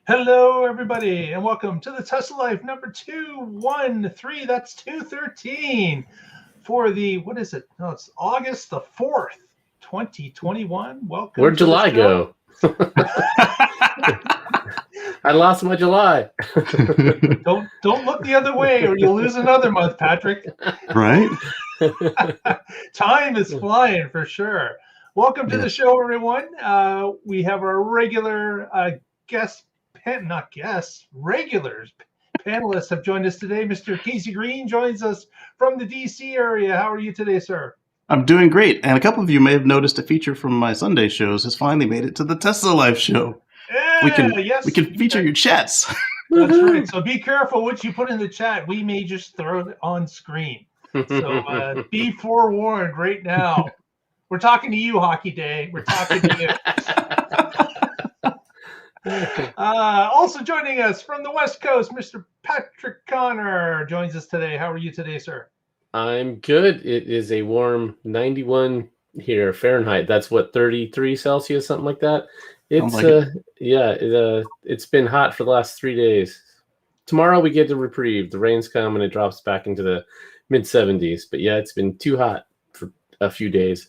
Hello, everybody, and welcome to the Tesla Life number 213. That's 213 for the, what is it? No, it's August the 4th, 2021. Welcome Where'd to the July show. go? I lost my July. Don't look the other way or you'll lose another month, Patrick. Right? Time is flying for sure. Welcome to the show, everyone. We have our regular regulars panelists have joined us today. Mr. Casey Green joins us from the DC area. How are you today, sir? I'm doing great. And a couple of you may have noticed a feature from my Sunday shows has finally made it to the Tesla Live show. Yeah, we can feature your chats. That's right. So be careful what you put in the chat. We may just throw it on screen. So be forewarned right now. We're talking to you, Hockey Day. We're talking to you. Also joining us from the West Coast, Mr. Patrick Connor joins us today. How are you today, sir? I'm good. It is a warm 91 here Fahrenheit. That's what, 33 Celsius, something like that. It's it's been hot for the last 3 days. Tomorrow we get a reprieve. The rains come and it drops back into the mid 70s. But yeah, it's been too hot for a few days.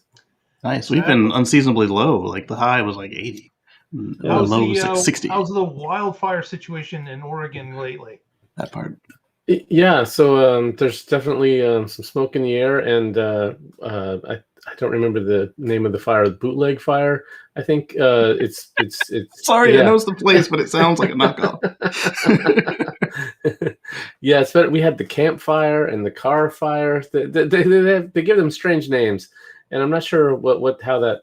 Nice. We've been unseasonably low. Like the high was like 80. The low was like 60. How's the wildfire situation in Oregon lately? That part. Yeah, so there's definitely some smoke in the air, and I don't remember the name of the fire. Bootleg fire, I think. It's. Sorry, yeah. I know it's the place, but it sounds like a knockoff. Yeah, it's better. We had the campfire and the car fire. They give them strange names, and I'm not sure how that.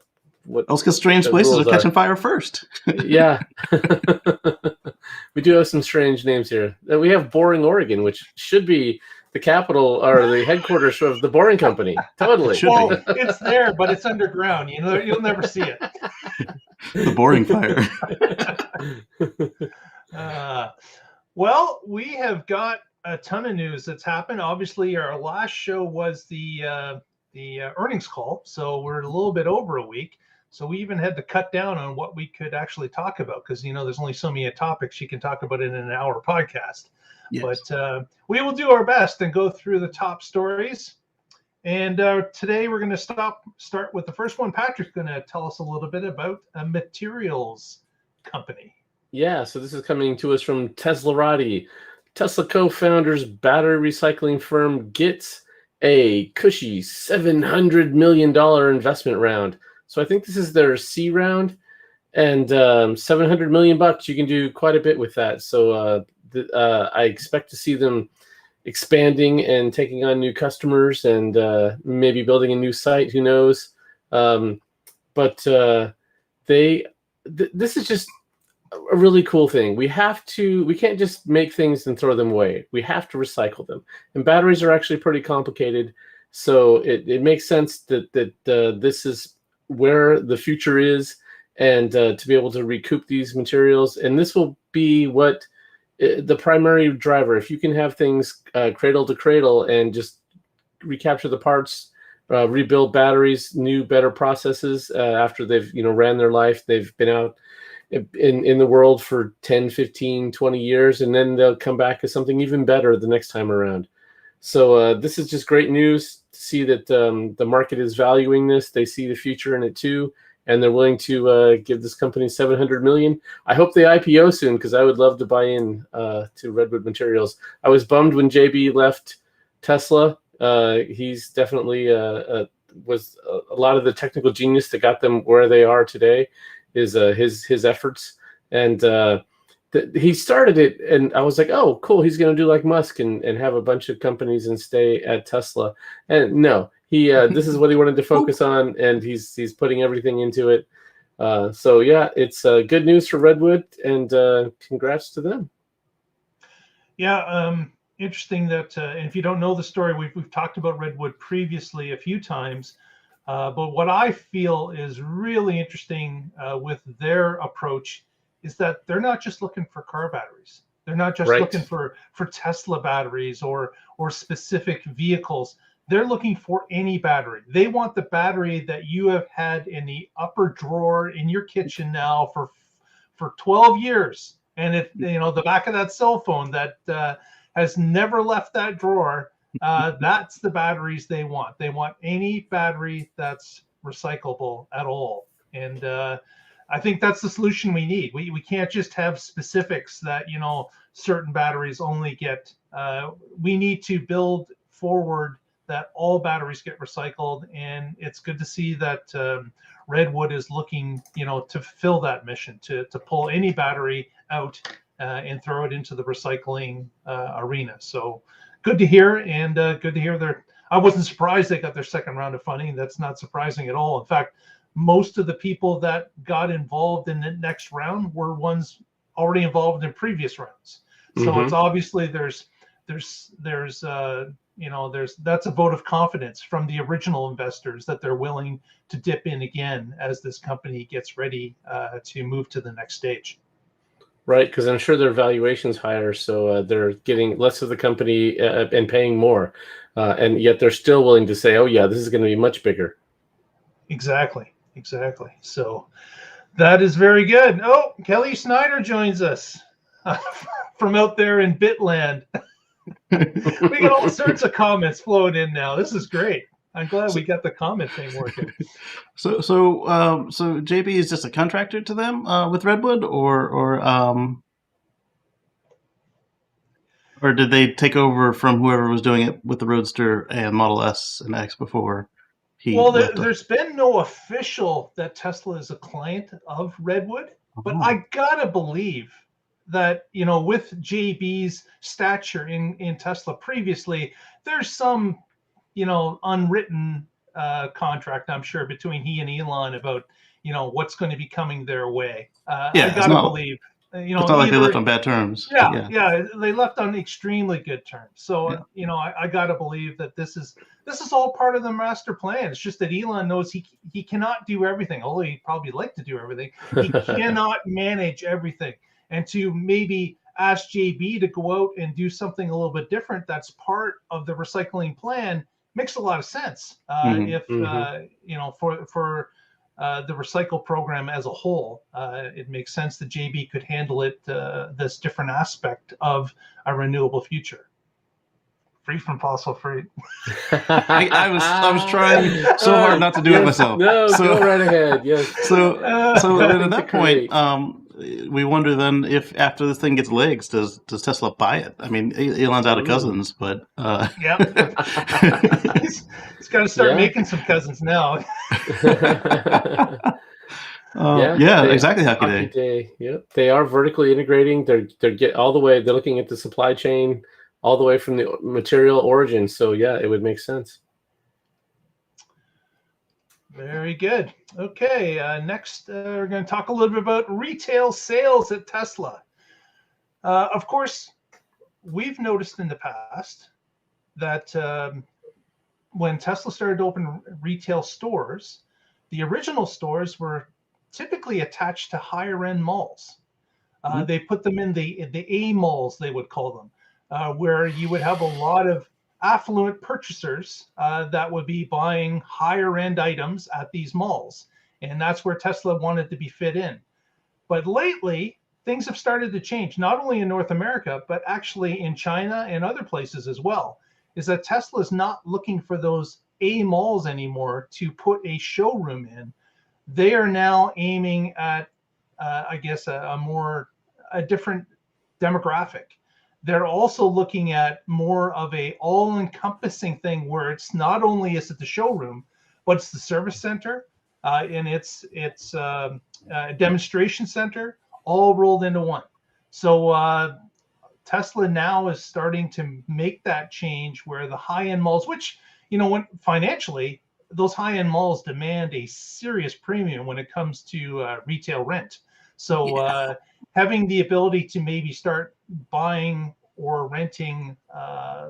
Because strange places are catching fire first. Yeah. We do have some strange names here. We have Boring, Oregon, which should be the capital or the headquarters of the Boring Company. Totally. Well, it's there, but it's underground. You'll never see it. The Boring Fire. Well, we have got a ton of news that's happened. Obviously, our last show was the earnings call, so we're a little bit over a week. So we even had to cut down on what we could actually talk about because, there's only so many topics you can talk about in an hour podcast. Yes. But we will do our best and go through the top stories. And today we're going to start with the first one. Patrick's going to tell us a little bit about a materials company. Yeah, so this is coming to us from Teslarati. Tesla co-founders battery recycling firm gets a cushy $700 million investment round. So I think this is their C round, and $700 million. You can do quite a bit with that. So I expect to see them expanding and taking on new customers, and maybe building a new site. Who knows? But this is just a really cool thing. We can't just make things and throw them away. We have to recycle them, and batteries are actually pretty complicated. So it makes sense that this is where the future is, and to be able to recoup these materials. And this will be what the primary driver. If you can have things cradle to cradle and just recapture the parts, rebuild batteries, new, better processes after they've ran their life, they've been out in the world for 10, 15, 20 years, and then they'll come back as something even better the next time around. So this is just great news to see that the market is valuing this. They see the future in it too, and they're willing to give this company $700 million. I hope they IPO soon, because I would love to buy in to Redwood Materials. I was bummed when JB left Tesla. He's definitely was a lot of the technical genius that got them where they are today. Is his efforts, and he started it, and I was like, oh, cool, he's going to do like Musk and have a bunch of companies and stay at Tesla. And no, he this is what he wanted to focus on, and he's putting everything into it. So yeah, it's good news for Redwood, and congrats to them. Yeah, interesting that, and if you don't know the story, we've talked about Redwood previously a few times. But what I feel is really interesting with their approach is that they're not just looking for car batteries. They're not just looking for Tesla batteries or specific vehicles. They're looking for any battery. They want the battery that you have had in the upper drawer in your kitchen now for 12 years. and if the back of that cell phone that has never left that drawer, that's the batteries they want. They want any battery that's recyclable at all. And I think that's the solution we need. We can't just have specifics that certain batteries only get. We need to build forward that all batteries get recycled, and it's good to see that Redwood is looking, to fulfill that mission, to pull any battery out and throw it into the recycling arena. So good to hear, and good to hear I wasn't surprised they got their second round of funding. That's not surprising at all. In fact, most of the people that got involved in the next round were ones already involved in previous rounds. So it's obviously there's that's a vote of confidence from the original investors that they're willing to dip in again as this company gets ready to move to the next stage. Right, because I'm sure their valuation's higher, so they're getting less of the company and paying more, and yet they're still willing to say, "Oh yeah, this is going to be much bigger." Exactly. So that is very good. Oh, Kelly Snyder joins us from out there in Bitland. We got all sorts of comments flowing in now. This is great. I'm glad we got the comment thing working. So JB is just a contractor to them with Redwood, or did they take over from whoever was doing it with the Roadster and Model S and X before he left? There's been no official that Tesla is a client of Redwood, but I gotta believe that with JB's stature in Tesla previously, there's some unwritten contract, I'm sure, between he and Elon about what's going to be coming their way. I gotta believe it's not like they left on bad terms. Yeah, they left on extremely good terms. So I gotta believe that this is all part of the master plan. It's just that Elon knows he cannot do everything, although he'd probably like to do everything. He cannot manage everything. And to maybe ask JB to go out and do something a little bit different that's part of the recycling plan makes a lot of sense. For the recycle program as a whole, it makes sense that JB could handle it, this different aspect of a renewable future. Free from fossil free. I was trying so hard not to do it myself. No, go right ahead. Yes. So then at that point, we wonder then if after this thing gets legs, does Tesla buy it? I mean, Elon's out of cousins, but he's got to start making some cousins now. Exactly. Happy day. Yep, they are vertically integrating. They're all the way. They're looking at the supply chain all the way from the material origin. So yeah, it would make sense. Very good. Okay, next we're going to talk a little bit about retail sales at Tesla. Of course, we've noticed in the past that when Tesla started to open retail stores, the original stores were typically attached to higher end malls. They put them in the A malls, they would call them, where you would have a lot of affluent purchasers that would be buying higher end items at these malls. And that's where Tesla wanted to be fit in. But lately, things have started to change, not only in North America, but actually in China and other places as well, is that Tesla is not looking for those A malls anymore to put a showroom in. They are now aiming at, a different demographic. They're also looking at more of a all-encompassing thing where it's not only is it the showroom, but it's the service center and it's a demonstration center, all rolled into one. So Tesla now is starting to make that change where the high-end malls, which, when financially, those high-end malls demand a serious premium when it comes to retail rent. So having the ability to maybe start buying or renting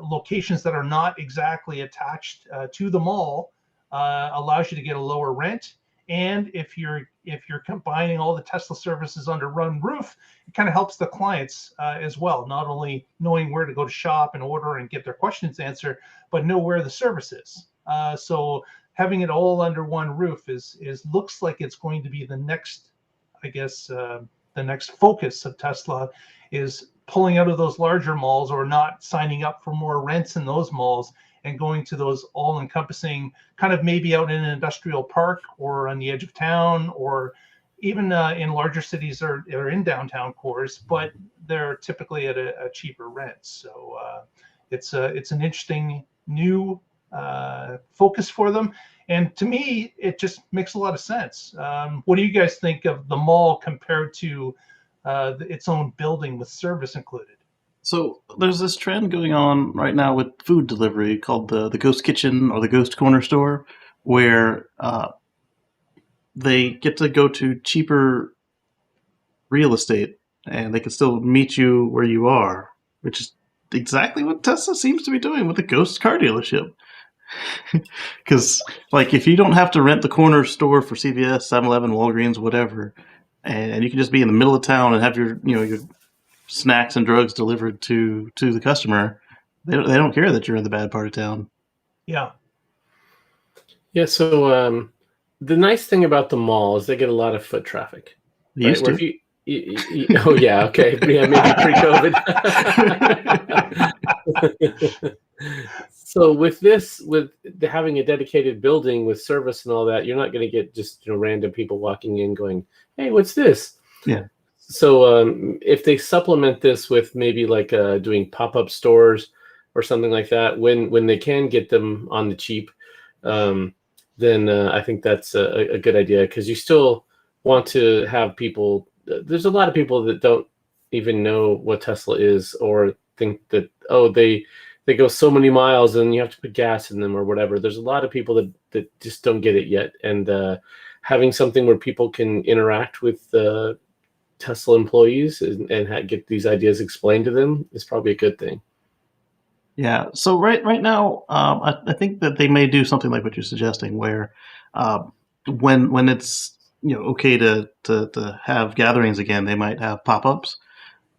locations that are not exactly attached to the mall allows you to get a lower rent. And if you're combining all the Tesla services under one roof, it kind of helps the clients as well, not only knowing where to go to shop and order and get their questions answered, but know where the service is. So having it all under one roof is looks like it's going to be the next, the next focus of Tesla is pulling out of those larger malls or not signing up for more rents in those malls and going to those all-encompassing kind of maybe out in an industrial park or on the edge of town or even in larger cities or in downtown cores, but they're typically at a cheaper rent. So it's an interesting new focus for them. And to me, it just makes a lot of sense. What do you guys think of the mall compared to its own building with service included? So there's this trend going on right now with food delivery called the Ghost Kitchen or the Ghost Corner Store, where they get to go to cheaper real estate and they can still meet you where you are, which is exactly what Tesla seems to be doing with the Ghost car dealership. Because, like, if you don't have to rent the corner store for CVS, 7-Eleven, Walgreens, whatever, and you can just be in the middle of town and have your snacks and drugs delivered to the customer, they don't care that you're in the bad part of town. Yeah. Yeah. So the nice thing about the mall is they get a lot of foot traffic. They used to. Oh yeah. Okay. Yeah. Maybe pre-COVID. So with having a dedicated building with service and all that, you're not going to get just random people walking in going, "Hey, what's this?" Yeah. So if they supplement this with maybe like doing pop-up stores or something like that, when they can get them on the cheap, then I think that's a good idea, because you still want to have people. There's a lot of people that don't even know what Tesla is or think that, they go so many miles and you have to put gas in them or whatever. There's a lot of people that just don't get it yet. And having something where people can interact with Tesla employees and get these ideas explained to them is probably a good thing. Yeah. So right now, I think that they may do something like what you're suggesting, where when it's okay to have gatherings again, they might have pop-ups.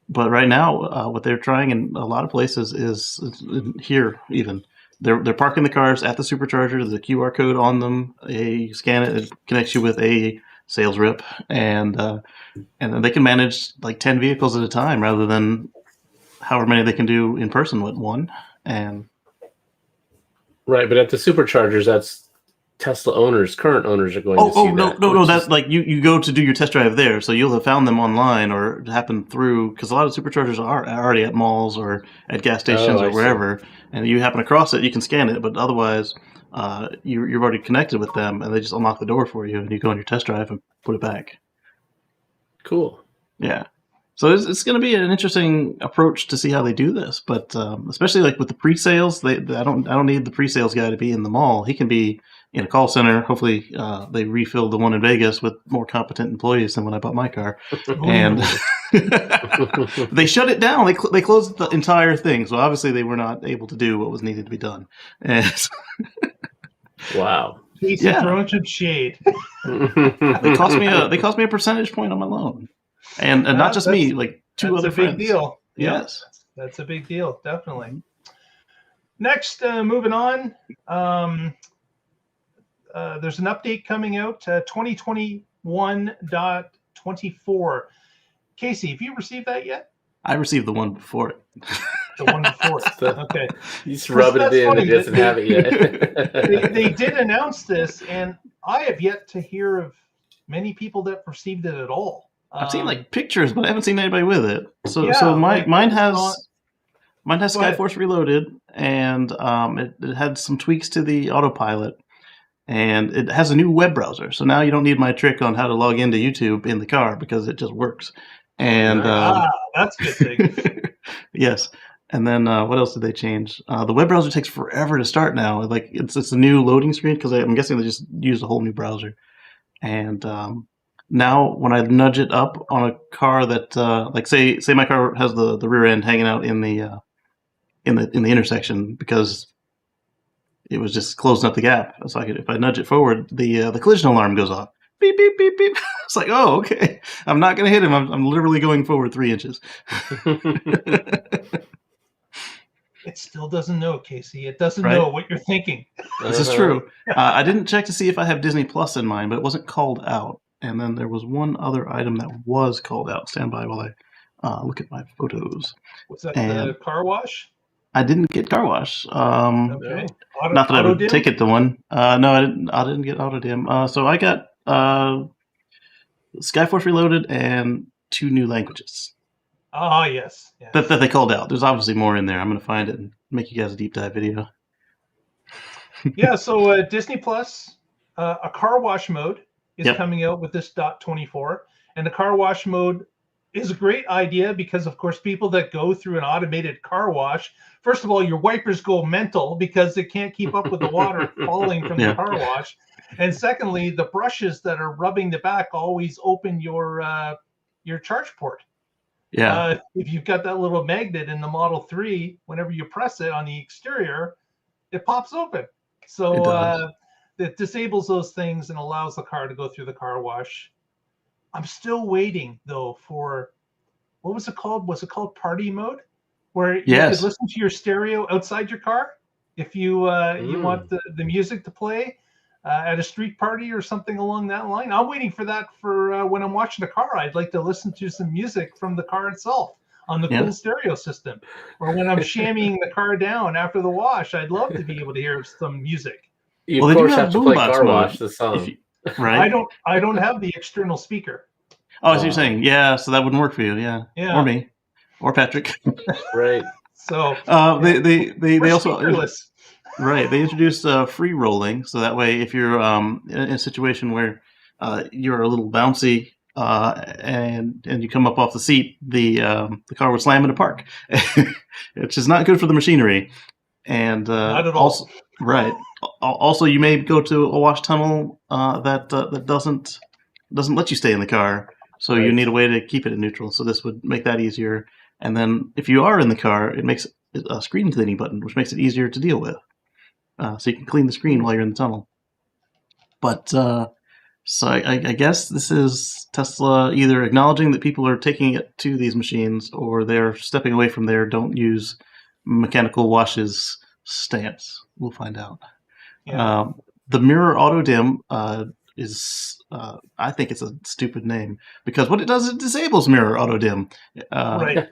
But right now, what they're trying in a lot of places is here even. They're parking the cars at the Supercharger. There's a QR code on them. You scan it, it connects you with a sales rep, and then they can manage like 10 vehicles at a time rather than however many they can do in person with one. And right, but at the Superchargers, that's Tesla owners, current owners are going to see that. No, that's like you go to do your test drive there, so you'll have found them online or it happened through, because a lot of Superchargers are already at malls or at gas stations or wherever, and you happen across it, you can scan it, but otherwise you're already connected with them, and they just unlock the door for you, and you go on your test drive and put it back. Cool. Yeah. So it's going to be an interesting approach to see how they do this, but especially like with the pre-sales, I don't need the pre-sales guy to be in the mall. He can be in a call center. Hopefully, they refilled the one in Vegas with more competent employees than when I bought my car, and they shut it down. They closed the entire thing, so obviously they were not able to do what was needed to be done. And wow. He's throwing some shade. They cost me a percentage point on my loan. And not just me, like two other friends. That's a big deal. Yes. That's a big deal, definitely. Next, moving on, there's an update coming out, 2021.24. Casey, have you received that yet? I received the one before it. The one before it. Okay. You just rubbing it in and doesn't have it yet. They did announce this, and I have yet to hear of many people that received it at all. I've seen like pictures, but I haven't seen anybody with it. So mine has Skyforce Reloaded, and it had some tweaks to the autopilot, and it has a new web browser. So now you don't need my trick on how to log into YouTube in the car because it just works. And that's a good thing. Yes. And then what else did they change? The web browser takes forever to start now. Like it's a new loading screen because I'm guessing they just used a whole new browser. And now when I nudge it up on a car that like say my car has the rear end hanging out in the intersection because it was just closing up the gap. So if I nudge it forward, the collision alarm goes off. Beep beep beep beep. It's like, oh, okay. I'm not going to hit him. I'm literally going forward 3 inches. It still doesn't know, Casey. It doesn't know what you're thinking. This is true. I didn't check to see if I have Disney Plus in mind, but it wasn't called out. And then there was one other item that was called out. Stand by while I look at my photos. Was that And the car wash? I didn't get Carwash. Okay. Not that I would Auto-dim? take it to one. No, I didn't. I didn't get auto dim. So I got Skyforce Reloaded and 2 new languages Ah, yes. Yes. that they called out. There's obviously more in there. I'm going to find it and make you guys a deep dive video. Yeah, so Disney Plus, a car wash mode is Yep. coming out with this .24, and the car wash mode is a great idea because, of course, people that go through an automated car wash, first of all, your wipers go mental because they can't keep up with the water falling from Yeah. the car wash, and secondly, the brushes that are rubbing the back always open your charge port. Yeah. If you've got that little magnet in the Model 3, whenever you press it on the exterior, it pops open. So It does. it disables those things and allows the car to go through the car wash. I'm still waiting though for, what was it called? Was it called party mode, where you Yes. could listen to your stereo outside your car if you you want the music to play at a street party or something along that line. I'm waiting for that for when I'm watching the car. I'd like to listen to some music from the car itself on the Yeah. cool stereo system, or when I'm shammying the car down after the wash. I'd love to be able to hear some music. You Well, of they do course have have to play boombox Car mode, Wash, the song. If you, right? I don't have the external speaker. Oh, so you're saying, yeah, so that wouldn't work for you, yeah. Yeah. Or me. Or Patrick. Right. So They also speakerless. right. They introduced free rolling, so that way, if you're in a situation where you're a little bouncy and you come up off the seat, the car would slam into park, which is not good for the machinery. And Not at all. Also, right. Also, you may go to a wash tunnel that doesn't let you stay in the car, so you Right. need a way to keep it in neutral. So this would make that easier. And then if you are in the car, it makes a screen cleaning button, which makes it easier to deal with. So you can clean the screen while you're in the tunnel. But so I guess this is Tesla either acknowledging that people are taking it to these machines, or they're stepping away from their don't use mechanical washes stance. We'll find out. Yeah. The mirror auto dim is I think it's a stupid name, because what it does, it disables mirror auto dim. Right.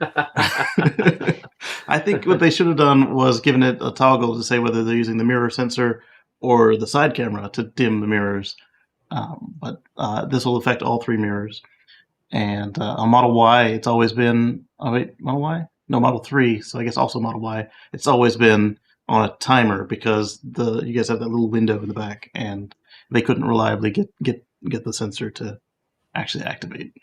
I think what they should have done was given it a toggle to say whether they're using the mirror sensor or the side camera to dim the mirrors. But this will affect all 3 mirrors. And on Model Y, it's always been... Oh, wait, Model Y? No, Model 3, so I guess also Model Y. It's always been on a timer, because you guys have that little window in the back, and they couldn't reliably get the sensor to actually activate.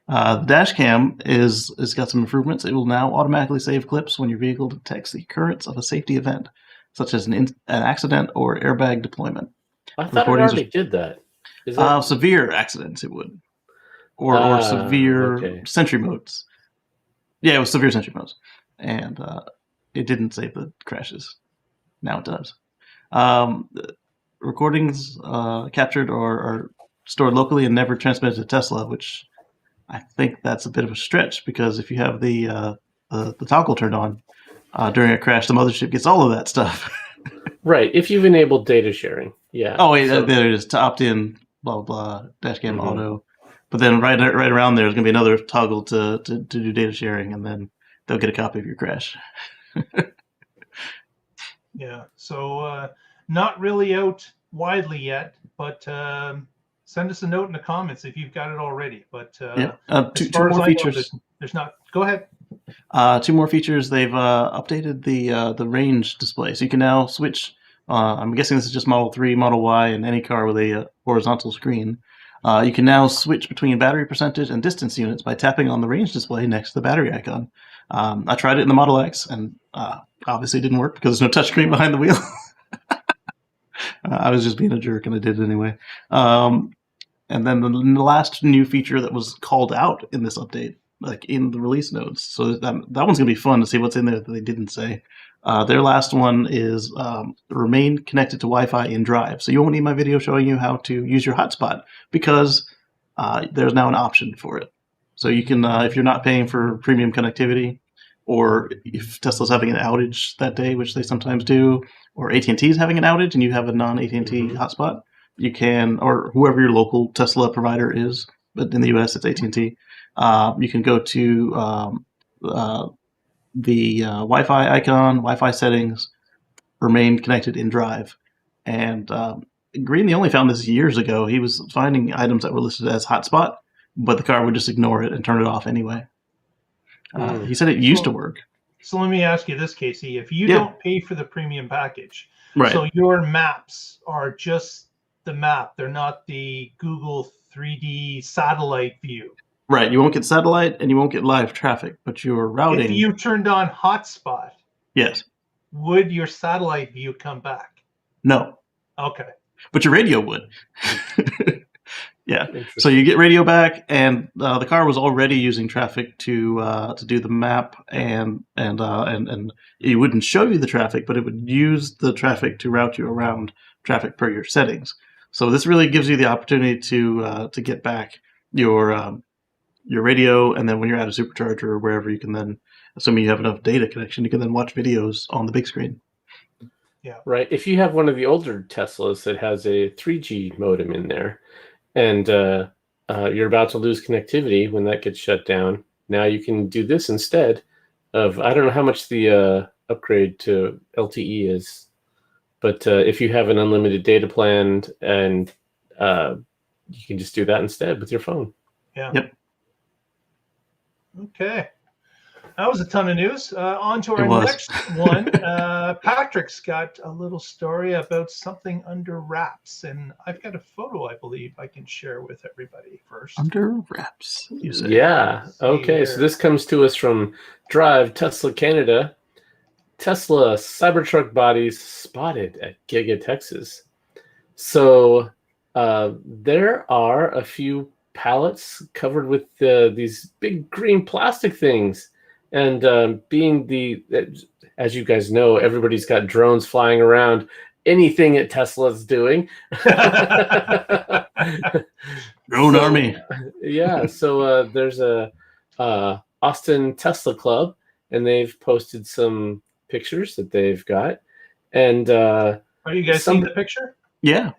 The dash cam is got some improvements. It will now automatically save clips when your vehicle detects the occurrence of a safety event, such as an accident or airbag deployment. I thought it Recordings already did that. Is that? Severe accidents, it would. Or severe okay. sentry modes. Yeah, it was severe sentry modes. And it didn't save the crashes. Now it does. Recordings captured are stored locally and never transmitted to Tesla, which I think that's a bit of a stretch, because if you have the toggle turned on during a crash, the mothership gets all of that stuff. Right. If you've enabled data sharing. Yeah. Oh, wait, there it is. To opt in, blah, blah, blah, dash cam auto. But then right around there is going to be another toggle to do data sharing, and then they'll get a copy of your crash. Yeah. So not really out widely yet, but send us a note in the comments if you've got it already. But Two more features. There's not. Go ahead. 2 more features. They've updated the range display, so you can now switch. I'm guessing this is just Model 3, Model Y, and any car with a horizontal screen. You can now switch between battery percentage and distance units by tapping on the range display next to the battery icon. I tried it in the Model X, and obviously it didn't work because there's no touchscreen behind the wheel. I was just being a jerk, and I did it anyway. And then the last new feature that was called out in this update, like in the release notes, so that one's going to be fun to see what's in there that they didn't say. Their last one is remain connected to Wi-Fi in Drive. So you won't need my video showing you how to use your hotspot, because there's now an option for it. So you can, if you're not paying for premium connectivity, or if Tesla's having an outage that day, which they sometimes do, or AT&T is having an outage and you have a non-AT&T hotspot, you can, or whoever your local Tesla provider is, but in the U.S. it's AT&T. You can go to the Wi-Fi icon, Wi-Fi settings, remain connected in Drive. And Green only found this years ago. He was finding items that were listed as hotspot, but the car would just ignore it and turn it off anyway. He said it used to work. So let me ask you this, Casey. If you Yeah. don't pay for the premium package, Right. so your maps are just the map. They're not the Google 3D satellite view. Right. You won't get satellite and you won't get live traffic, but your routing. If you turned on hotspot, yes. would your satellite view come back? No. Okay. But your radio would. Yeah. So you get radio back, and the car was already using traffic to do the map, and it wouldn't show you the traffic, but it would use the traffic to route you around traffic per your settings. So this really gives you the opportunity to get back your radio, and then when you're at a supercharger or wherever, you can then, assuming you have enough data connection, you can then watch videos on the big screen. Yeah. Right. If you have one of the older Teslas that has a 3G modem in there, and you're about to lose connectivity when that gets shut down, now you can do this instead of, I don't know how much the upgrade to LTE is, but if you have an unlimited data plan, and you can just do that instead with your phone. Yeah. Yep. Okay. That was a ton of news. On to our next one. Patrick's got a little story about something under wraps, and I've got a photo, I believe, I can share with everybody first. Under wraps, you say? Yeah. Okay. So this comes to us from Drive Tesla Canada. Tesla Cybertruck bodies spotted at Giga, Texas. So there are a few pallets covered with these big green plastic things. And being as you guys know, everybody's got drones flying around. Anything that Tesla's doing. Drone army. Yeah. So there's a Austin Tesla Club, and they've posted some pictures that they've got. And are you guys seeing the picture? Yeah.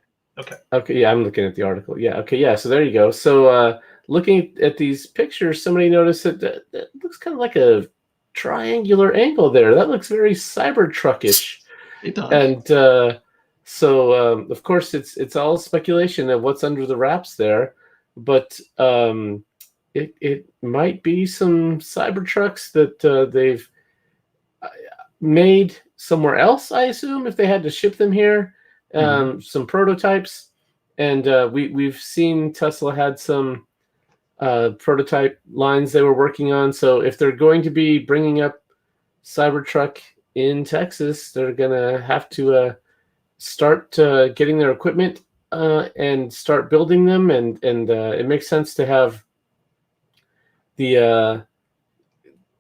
Okay. Yeah, I'm looking at the article. Yeah. Okay. Yeah. So there you go. So looking at these pictures, somebody noticed that looks kind of like a triangular angle there. That looks very Cybertruckish. It does. And so, of course, it's all speculation of what's under the wraps there, but it might be some Cybertrucks that they've made somewhere else, I assume, if they had to ship them here. Some prototypes, and we've seen Tesla had some prototype lines they were working on. So if they're going to be bringing up Cybertruck in Texas, they're gonna have to start getting their equipment and start building them, and it makes sense to have the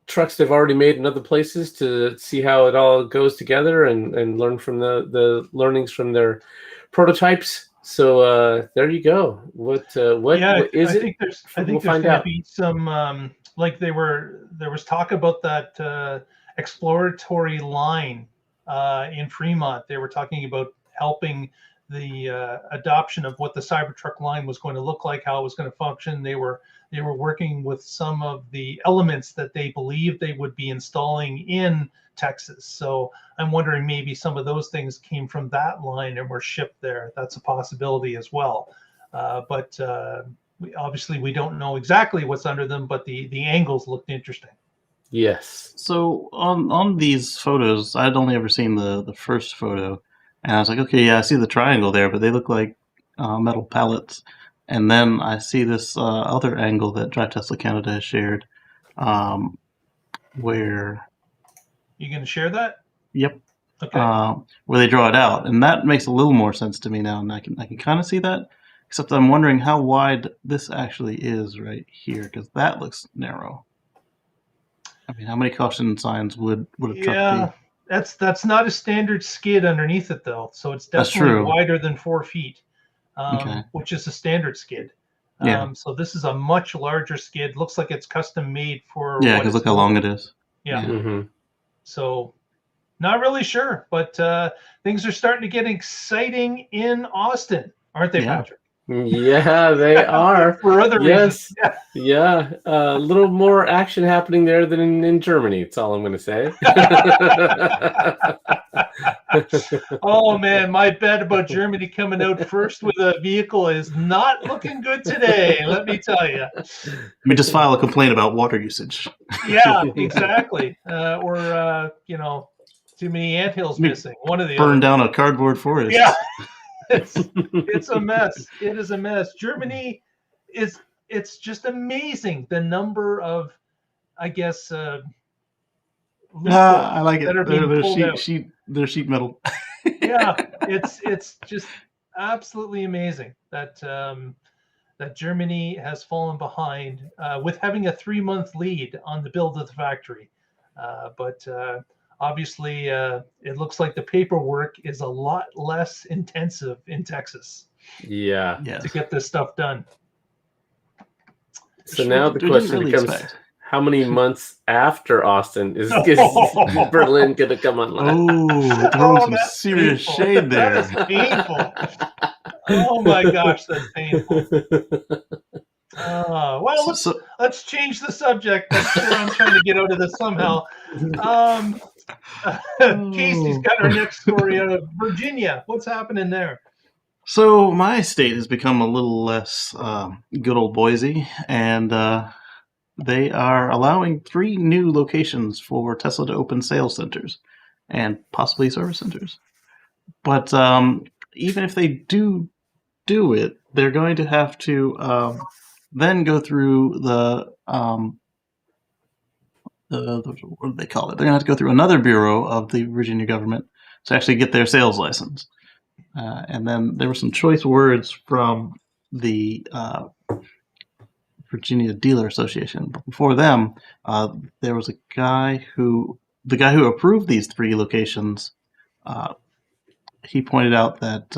trucks they've already made in other places to see how it all goes together and learn from the learnings from their prototypes. So there you go. What is it? I think there's going to be some like there was talk about that exploratory line in Fremont. They were talking about helping the adoption of what the Cybertruck line was going to look like, how it was going to function. They were working with some of the elements that they believed they would be installing in Texas. So I'm wondering maybe some of those things came from that line and were shipped there. That's a possibility as well. But we don't know exactly what's under them, but the angles looked interesting. Yes. So on these photos, I'd only ever seen the first photo, and I was like, okay, yeah, I see the triangle there, but they look like metal pallets. And then I see this other angle that Drive Tesla Canada has shared, where... You going to share that? Yep. Okay. Where they draw it out, and that makes a little more sense to me now, and I can kind of see that. Except I'm wondering how wide this actually is right here, because that looks narrow. I mean, how many caution signs would a truck be? That's not a standard skid underneath it though, so it's definitely wider than 4 feet, which is a standard skid. Yeah. So this is a much larger skid. Looks like it's custom made for. Yeah, because look how long it is. Yeah. Mm-hmm. So, not really sure, but things are starting to get exciting in Austin. aren't they, Yeah. Patrick? Yeah, they are. For other reasons. Yes. Yeah. A little more action happening there than in Germany. That's all I'm going to say. Oh man, my bet about Germany coming out first with a vehicle is not looking good today. Let me tell you. Let me just file a complaint about water usage. Yeah, exactly. Or too many anthills missing. One of the Burn other. down a cardboard forest. Yeah, it's a mess. It is a mess. Germany it's just amazing the number of, I guess, I like it. that are being pulled out. They're sheet metal. Yeah, it's just absolutely amazing that that Germany has fallen behind with having a 3-month lead on the build of the factory. But obviously, it looks like the paperwork is a lot less intensive in Texas Yeah. Yes. to get this stuff done. So now the question becomes, how many months after Austin is Berlin going to come online? Oh, throwing some that's serious painful. shade there. That is painful. Oh my gosh, that's painful. Well, let's change the subject. That's where I'm trying to get out of this somehow. Casey's got our next story out of Virginia. What's happening there? So my state has become a little less good old Boise, and they are allowing 3 new locations for Tesla to open sales centers and possibly service centers. But even if they do it, they're going to have to then go through the what do they call it? They're going to have to go through another bureau of the Virginia government to actually get their sales license. And then there were some choice words from the Virginia Dealer Association. But before them, there was the guy who approved these 3 locations. He pointed out that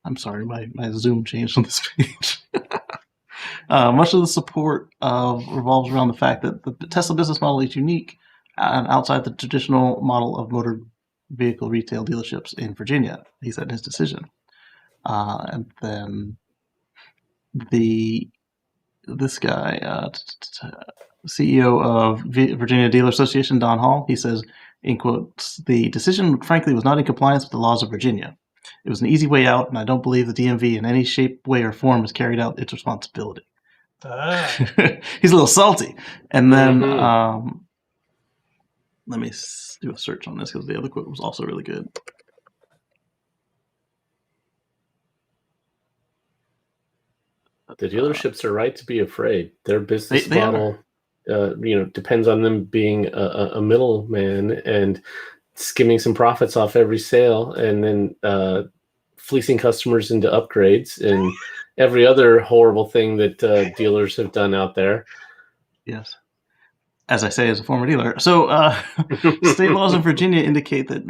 I'm sorry, my zoom changed on this page. Much of the support revolves around the fact that the Tesla business model is unique and outside the traditional model of motor vehicle retail dealerships in Virginia. He said in his decision. And then this guy, CEO of Virginia Dealer Association, Don Hall, he says, in quotes, "The decision, frankly, was not in compliance with the laws of Virginia. It was an easy way out, and I don't believe the DMV in any shape, way, or form has carried out its responsibility." He's a little salty. And then let me do a search on this because the other quote was also really good. The dealerships are right to be afraid. Their business model, depends on them being a middleman and skimming some profits off every sale, and then fleecing customers into upgrades and every other horrible thing that dealers have done out there. Yes. As I say, as a former dealer. So state laws in Virginia indicate that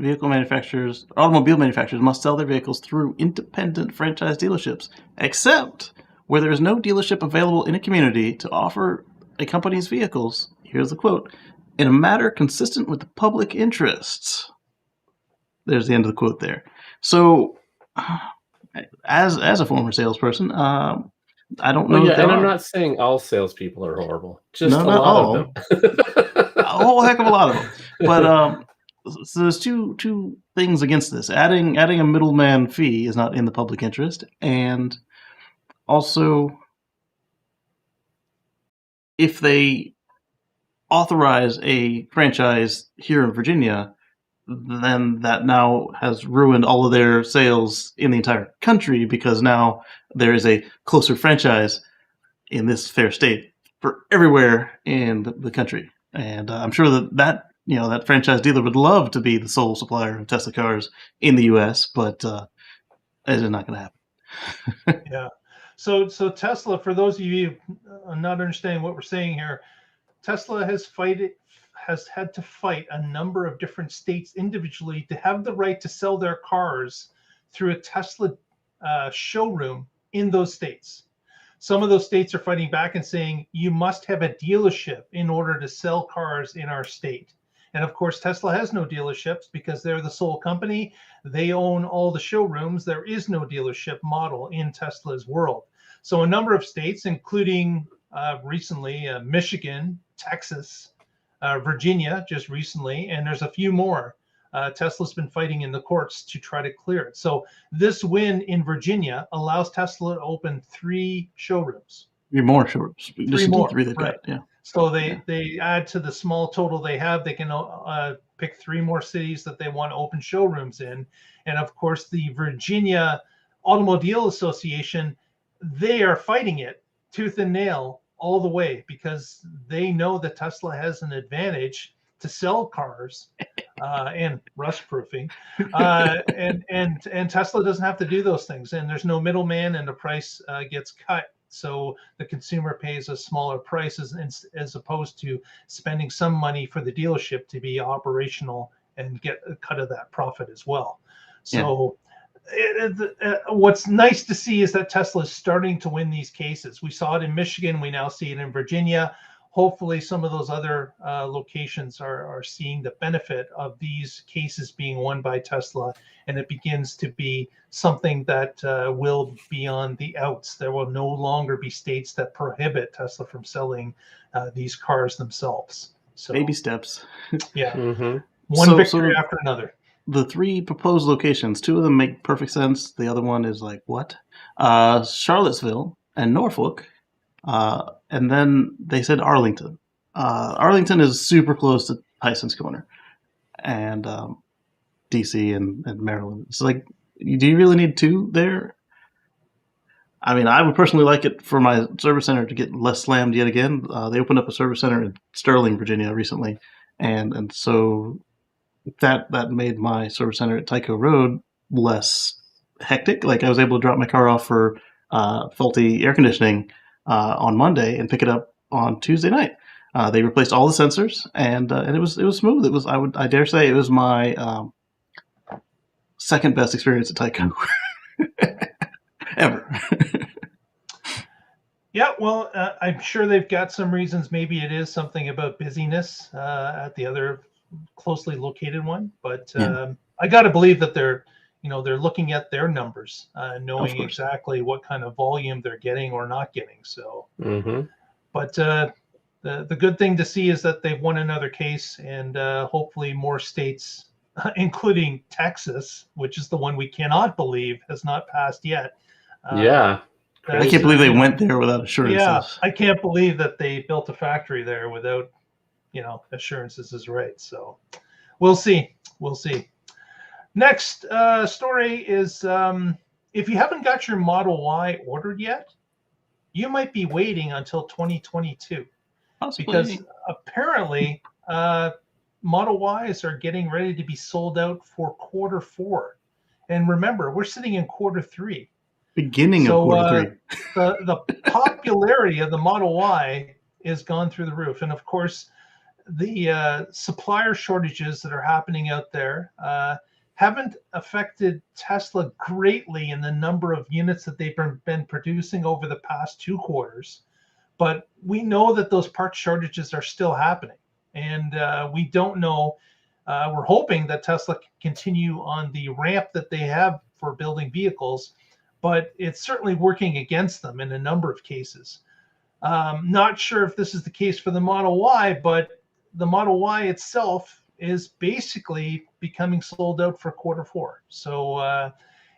automobile manufacturers must sell their vehicles through independent franchise dealerships, except where there is no dealership available in a community to offer a company's vehicles, here's the quote, "in a manner consistent with the public interests." There's the end of the quote there. So as a former salesperson, I don't know. And I'm not saying all salespeople are horrible. Just a lot of them. A whole heck of a lot of them. But so there's two things against this. Adding a middleman fee is not in the public interest, and also if they authorize a franchise here in Virginia, then that now has ruined all of their sales in the entire country, because now there is a closer franchise in this fair state for everywhere in the country. And I'm sure that franchise dealer would love to be the sole supplier of Tesla cars in the U.S., but it is not going to happen. Yeah. So Tesla, for those of you not understanding what we're saying here, Tesla has had to fight a number of different states individually to have the right to sell their cars through a Tesla showroom in those states. Some of those states are fighting back and saying you must have a dealership in order to sell cars in our state. And of course, Tesla has no dealerships because they're the sole company. They own all the showrooms. There is no dealership model in Tesla's world. So a number of states, including recently Michigan, Texas, Virginia just recently, and there's a few more. Tesla's been fighting in the courts to try to clear it. So this win in Virginia allows Tesla to open 3 showrooms. 3 more showrooms. Three more, 3 they've got, right. yeah. So they add to the small total they have. They can pick 3 more cities that they want to open showrooms in. And of course, the Virginia Automobile Association, they are fighting it tooth and nail all the way because they know that Tesla has an advantage to sell cars and rust proofing, and Tesla doesn't have to do those things, and there's no middleman, and the price gets cut, so the consumer pays a smaller price as opposed to spending some money for the dealership to be operational and get a cut of that profit as well. So what's nice to see is that Tesla is starting to win these cases. We saw it in Michigan. We now see it in Virginia. Hopefully some of those other locations are seeing the benefit of these cases being won by Tesla, and it begins to be something that will be on the outs. There will no longer be states that prohibit Tesla from selling these cars themselves. So, baby steps. Yeah. Mm-hmm. One victory after another. The 3 proposed locations, 2 of them make perfect sense. The other one is like, what? Charlottesville and Norfolk. And then they said Arlington. Arlington is super close to Tyson's Corner and DC and Maryland. It's like, do you really need 2 there? I mean, I would personally like it for my service center to get less slammed yet again. They opened up a service center in Sterling, Virginia recently. And so that made my service center at Tyco Road less hectic. Like I was able to drop my car off for faulty air conditioning on Monday and pick it up on Tuesday night. They replaced all the sensors and it was smooth. It was I dare say it was my second best experience at Tyco ever. Yeah, well, I'm sure they've got some reasons. Maybe it is something about busyness at the other closely located one, but I got to believe that they're looking at their numbers, knowing exactly what kind of volume they're getting or not getting. So, but the good thing to see is that they've won another case, and hopefully more states, including Texas, which is the one we cannot believe has not passed yet. I can't believe they went there without assurances. Yeah, I can't believe that they built a factory there without, assurances is right. So we'll see. Next story is if you haven't got your Model Y ordered yet, you might be waiting until 2022. Possibly. Because apparently Model Ys are getting ready to be sold out for Q4. And remember, we're sitting in Q3. Beginning of Q3. The popularity of the Model Y is gone through the roof. And of course, the supplier shortages that are happening out there haven't affected Tesla greatly in the number of units that they've been producing over the past 2 quarters. But we know that those part shortages are still happening. And we don't know. We're hoping that Tesla can continue on the ramp that they have for building vehicles, but it's certainly working against them in a number of cases. Not sure if this is the case for the Model Y, but the Model Y itself is basically becoming sold out for Q4. So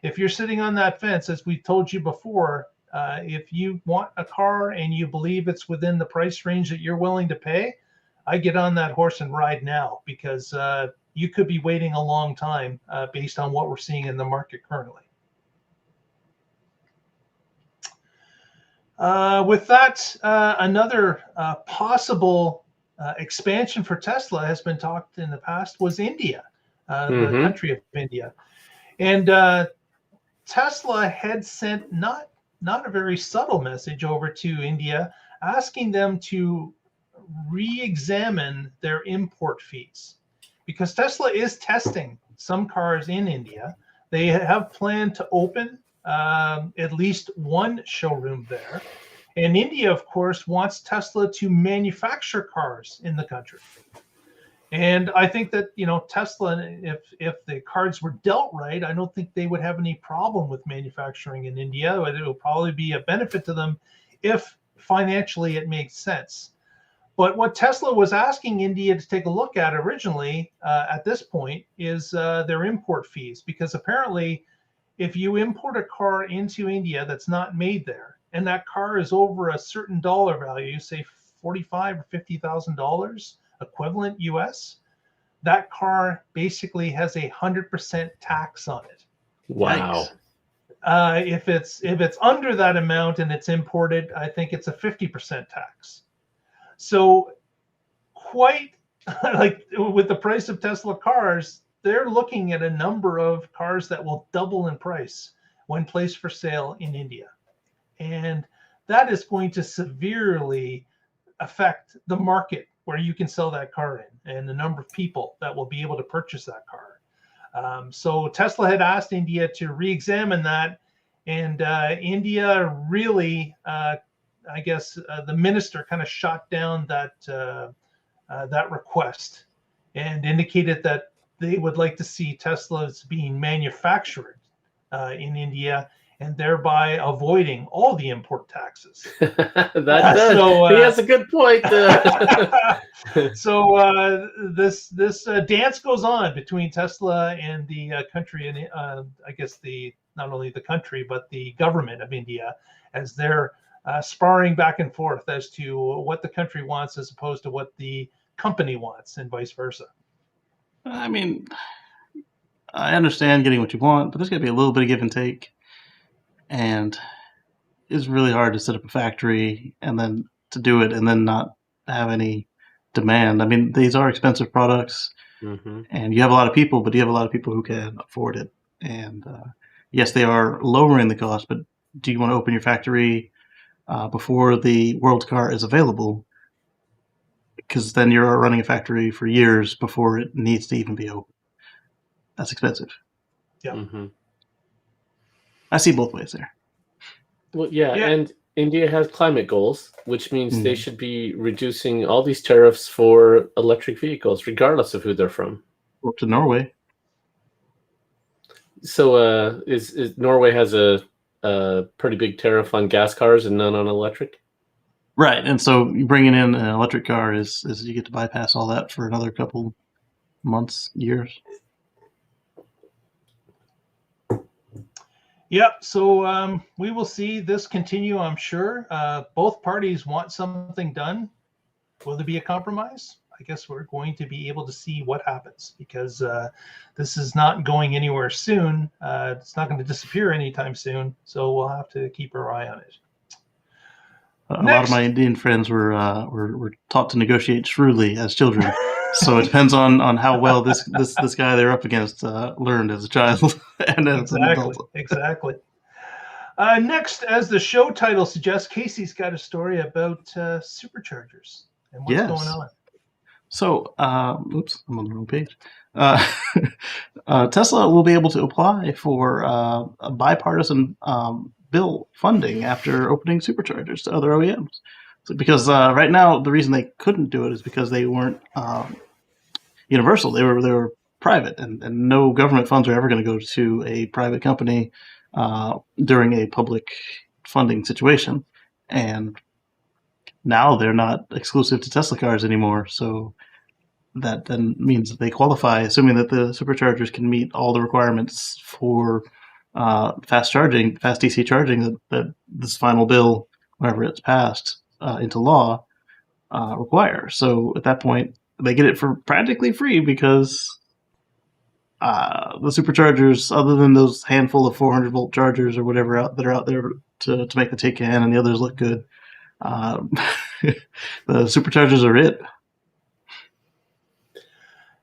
if you're sitting on that fence, as we told you before, if you want a car and you believe it's within the price range that you're willing to pay, I get on that horse and ride now, because you could be waiting a long time based on what we're seeing in the market currently. With that, another possible expansion for Tesla has been talked in the past was India, the country of India. And Tesla had sent not a very subtle message over to India, asking them to re-examine their import fees, because Tesla is testing some cars in India. They have planned to open at least one showroom there. And India, of course, wants Tesla to manufacture cars in the country. And I think that, Tesla, if the cards were dealt right, I don't think they would have any problem with manufacturing in India. It will probably be a benefit to them if financially it makes sense. But what Tesla was asking India to take a look at originally at this point is their import fees, because apparently if you import a car into India that's not made there, and that car is over a certain dollar value, say $45,000 or $50,000 equivalent US, that car basically has 100% tax on it. Wow. If it's under that amount and it's imported, I think it's a 50% tax. So quite like with the price of Tesla cars, they're looking at a number of cars that will double in price when placed for sale in India. And that is going to severely affect the market where you can sell that car in and the number of people that will be able to purchase that car. So Tesla had asked India to re-examine that, and India really, I guess, the minister kind of shot down that request and indicated that they would like to see Teslas being manufactured in India, and thereby avoiding all the import taxes. That does. So, he has a good point. So this dance goes on between Tesla and the country, and I guess not only the country but the government of India, as they're sparring back and forth as to what the country wants as opposed to what the company wants, and vice versa. I mean, I understand getting what you want, but there's got to be a little bit of give and take. And it's really hard to set up a factory and then to do it and then not have any demand. I mean, these are expensive products, and you have a lot of people, but you have a lot of people who can afford it. And yes, they are lowering the cost, but do you want to open your factory before the world car is available? Because then you're running a factory for years before it needs to even be open. That's expensive. Yeah. I see both ways there. Well, yeah, and India has climate goals, which means they should be reducing all these tariffs for electric vehicles, regardless of who they're from. Up to Norway. So, is Norway has a pretty big tariff on gas cars and none on electric? Right, and so bringing in an electric car is you get to bypass all that for another couple months, years. Yeah, so we will see this continue, I'm sure. Both parties want something done. Will there be a compromise? I guess we're going to be able to see what happens, because this is not going anywhere soon. It's not going to disappear anytime soon, so we'll have to keep our eye on it. A lot of my Indian friends were taught to negotiate shrewdly as children. So it depends on how well this guy they're up against learned as a child and as an adult. Exactly. Next, as the show title suggests, Casey's got a story about Superchargers and what's going on. So, oops, I'm on the wrong page. Tesla will be able to apply for a bipartisan bill funding after opening Superchargers to other OEMs. So, because right now the reason they couldn't do it is because they weren't universal. They were private, and no government funds are ever going to go to a private company during a public funding situation. And now they're not exclusive to Tesla cars anymore. So that then means that they qualify, assuming that the Superchargers can meet all the requirements for fast DC charging that this final bill, whenever it's passed into law, require. So at that point, they get it for practically free, because the Superchargers, other than those handful of 400-volt chargers or whatever that are out there to make the tin can and the others look good, the Superchargers are it.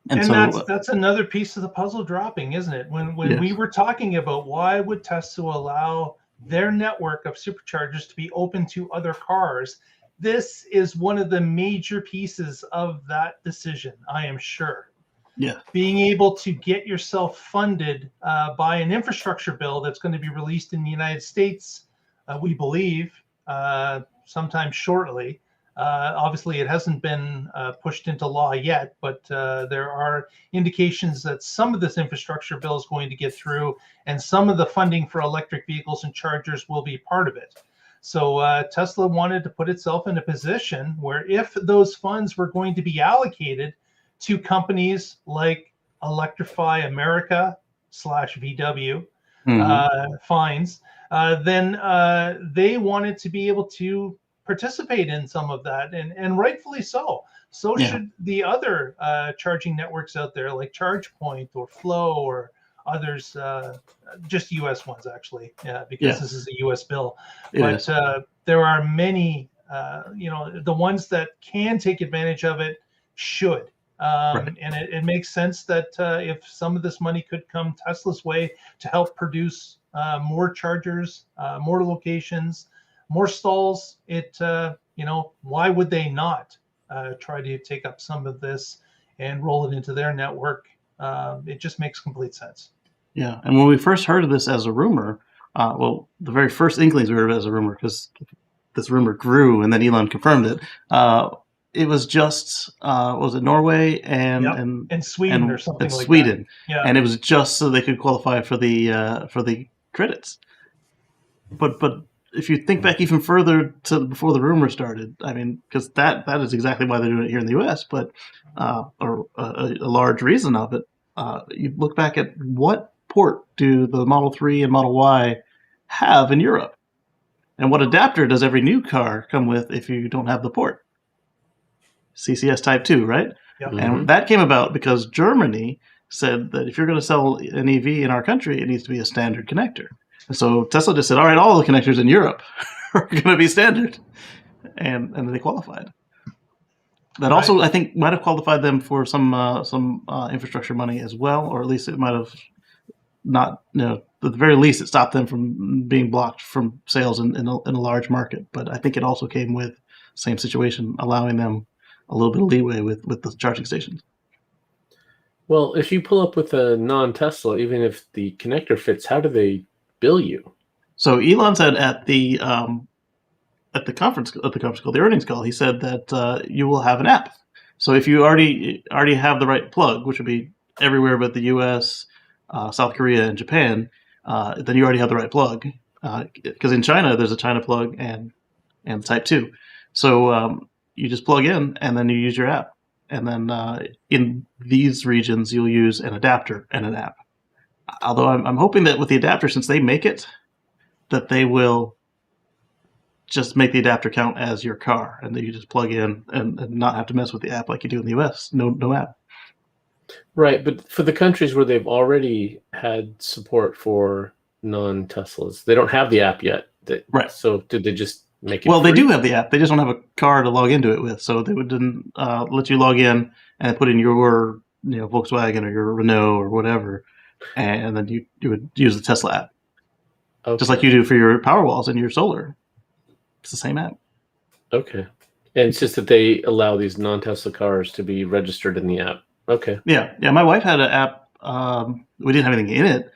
And so, that's another piece of the puzzle dropping, isn't it? When we were talking about why would Tesla allow their network of Superchargers to be open to other cars, this is one of the major pieces of that decision, I am sure. Yeah. Being able to get yourself funded by an infrastructure bill that's going to be released in the United States, we believe, sometime shortly, Obviously, it hasn't been pushed into law yet, but there are indications that some of this infrastructure bill is going to get through, and some of the funding for electric vehicles and chargers will be part of it. So Tesla wanted to put itself in a position where if those funds were going to be allocated to companies like Electrify America /VW fines, then they wanted to be able to participate in some of that, and rightfully so. So should the other charging networks out there, like ChargePoint or Flow or others, just U.S. ones actually, because this is a U.S. bill. But there are many, the ones that can take advantage of it should. And it makes sense that if some of this money could come Tesla's way to help produce more chargers, more locations, more stalls, why would they not try to take up some of this and roll it into their network? It just makes complete sense. Yeah, and when we first heard of this as a rumor, the very first inklings we heard of it as a rumor, because this rumor grew and then Elon confirmed it. It was just was it Norway and Sweden or something like Sweden. that. Yeah, and it was just so they could qualify for the credits. But if you think back even further to before the rumor started, I mean, because that is exactly why they're doing it here in the U.S. But or a large reason of it, you look back at what port do the Model 3 and Model Y have in Europe, and what adapter does every new car come with if you don't have the port? CCS Type 2, right? Yep. And that came about because Germany said that if you're going to sell an EV in our country, it needs to be a standard connector. And so Tesla just said, all right, all the connectors in Europe are going to be standard. And they qualified. That also, I think, might have qualified them for some infrastructure money as well, or at least it might have not, at the very least, it stopped them from being blocked from sales in a large market. But I think it also came with the same situation, allowing them a little bit of leeway with the charging stations. Well, if you pull up with a non-Tesla, even if the connector fits, how do they bill you? So Elon said at the conference call, the earnings call, he said that you will have an app. So if you already have the right plug, which would be everywhere but the U.S., South Korea, and Japan, then you already have the right plug. Because in China, there's a China plug and Type 2. So you just plug in and then you use your app. And then in these regions, you'll use an adapter and an app. Although I'm hoping that with the adapter, since they make it, that they will just make the adapter count as your car, and then you just plug in and not have to mess with the app like you do in the U.S. No app. Right, but for the countries where they've already had support for non-Teslas, they don't have the app yet. Right. So did they just make it Well, free? they do have the app. They just don't have a car to log into it with. So they wouldn't let you log in and put in your Volkswagen or your Renault or whatever, and then you would use the Tesla app. Okay. Just like you do for your Powerwalls and your solar. It's the same app. Okay. And it's just that they allow these non-Tesla cars to be registered in the app. Okay. Yeah. My wife had an app. We didn't have anything in it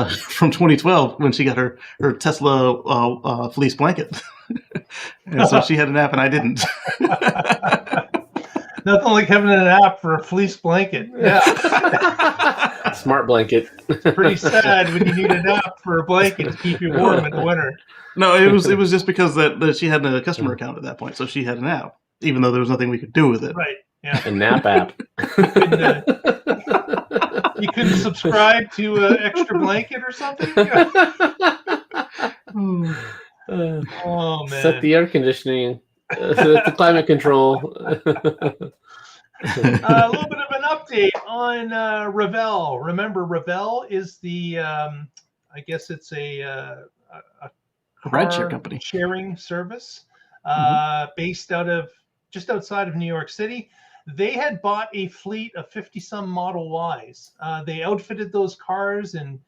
from 2012 when she got her Tesla fleece blanket. And so she had an app and I didn't. Nothing like having an app for a fleece blanket. Yeah. Smart blanket. Pretty sad when you need an app for a blanket to keep you warm in the winter. No, it was just because that she had a customer account at that point, so she had an app, even though there was nothing we could do with it. Right. Yeah. A nap app. You couldn't subscribe to an extra blanket or something? Oh, man. Set the air conditioning. Set the climate control. A little bit of an update on Revel. Remember, Revel is the, I guess it's a rideshare company sharing service based just outside of New York City. They had bought a fleet of 50-some Model Ys. They outfitted those cars in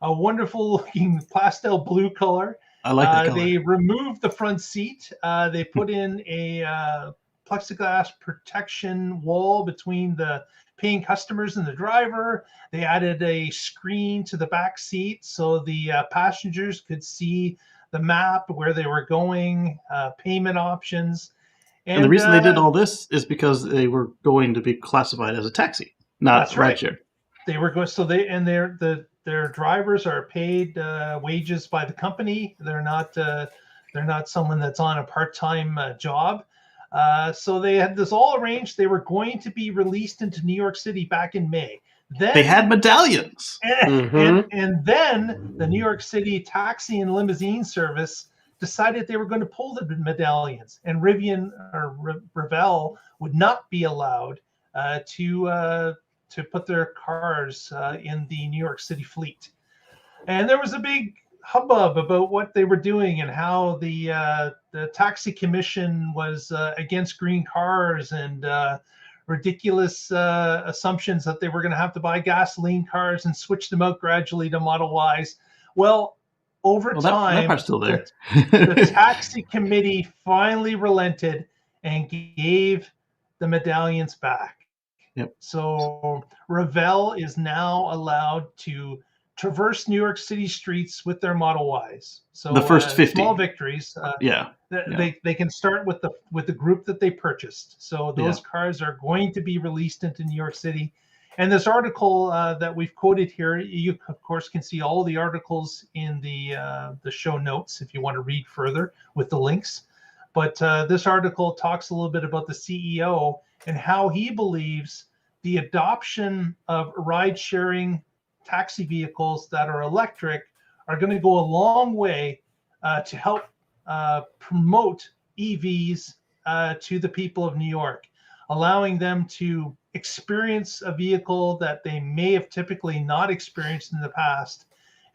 a wonderful-looking pastel blue color. I like that color. They removed the front seat. They put in a plexiglass protection wall between the paying customers and the driver. They added a screen to the back seat so the passengers could see the map, where they were going, payment options. And the reason they did all this is because they were going to be classified as a taxi, not rideshare. They were going, so their drivers are paid wages by the company. They're not someone that's on a part-time job. So they had this all arranged. They were going to be released into New York City back in May. Then they had medallions. And then the New York City taxi and limousine service decided they were going to pull the medallions, and Revel would not be allowed to put their cars in the New York City fleet. And there was a big hubbub about what they were doing and how the taxi commission was against green cars and ridiculous assumptions that they were going to have to buy gasoline cars and switch them out gradually to Model Ys. Well, over time, that part's still there. The taxi committee finally relented and gave the medallions back. Yep. So Revel is now allowed to traverse New York City streets with their Model Ys. So the first 50 small victories. They can start with the group that they purchased. So those cars are going to be released into New York City. And this article that we've quoted here, you of course can see all the articles in the show notes if you want to read further with the links. But this article talks a little bit about the CEO and how he believes the adoption of ride-sharing taxi vehicles that are electric are going to go a long way to help promote EVs to the people of New York, allowing them to experience a vehicle that they may have typically not experienced in the past,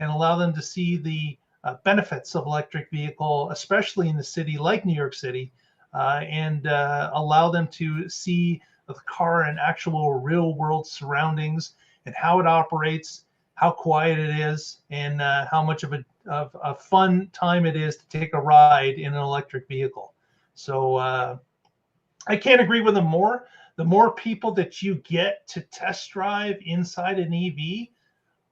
and allow them to see the benefits of electric vehicle, especially in the city like New York City, and allow them to see the car in actual real world surroundings and how it operates, how quiet it is, and how much of a fun time it is to take a ride in an electric vehicle. So I can't agree with them more. The more people that you get to test drive inside an EV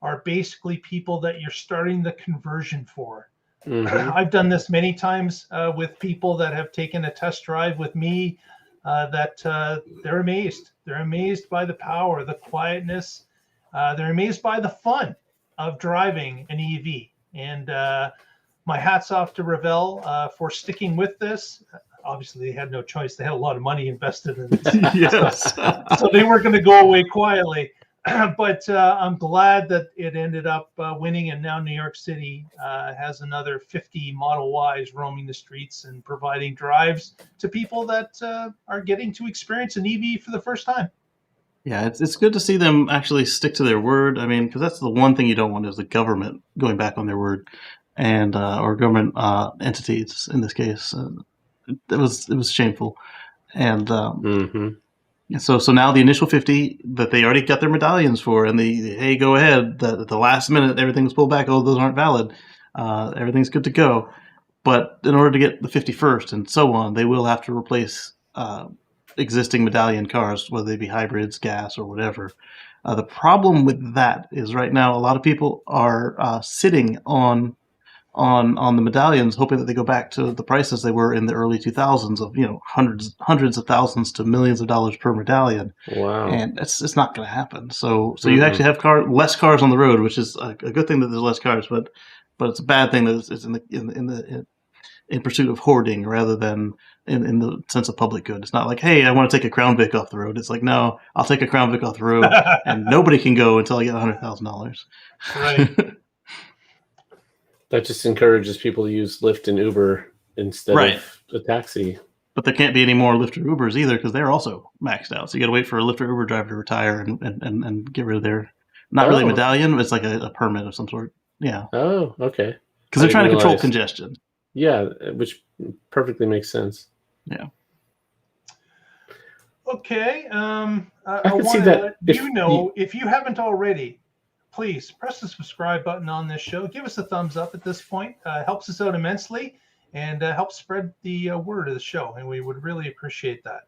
are basically people that you're starting the conversion for. I've done this many times with people that have taken a test drive with me that they're amazed. They're amazed by the power, the quietness. They're amazed by the fun of driving an EV. And my hat's off to Revel for sticking with this. Obviously, they had no choice. They had a lot of money invested in this. Yes. So they weren't going to go away quietly. But I'm glad that it ended up winning, and now New York City has another 50 Model Ys roaming the streets and providing drives to people that are getting to experience an EV for the first time. Yeah, it's good to see them actually stick to their word. I mean, because that's the one thing you don't want is the government going back on their word, and or government entities in this case. It was shameful, and so now the initial 50 that they already got their medallions for, and hey, go ahead. At the last minute, everything's pulled back. Oh, those aren't valid. Everything's good to go. But in order to get the 51st and so on, they will have to replace existing medallion cars, whether they be hybrids, gas, or whatever. The problem with that is right now a lot of people are sitting on the medallions, hoping that they go back to the prices they were in the early 2000s of hundreds of thousands to millions of dollars per medallion. Wow! And it's not going to happen. So you actually have less cars on the road, which is a good thing that there's less cars, but it's a bad thing that it's in pursuit of hoarding rather than in the sense of public good. It's not like, hey, I want to take a Crown Vic off the road. It's like, no, I'll take a Crown Vic off the road, and nobody can go until I get $100,000. Right. That just encourages people to use Lyft and Uber instead of a taxi. But there can't be any more Lyft or Ubers either because they're also maxed out. So you got to wait for a Lyft or Uber driver to retire and get rid of their really medallion. It's like a permit of some sort. Yeah. Oh, okay. Because they're trying to control congestion. Yeah, which perfectly makes sense. Yeah. Okay. I can see want that. to if you haven't already, please press the subscribe button on this show. Give us a thumbs up at this point. Helps us out immensely and helps spread the word of the show. And we would really appreciate that.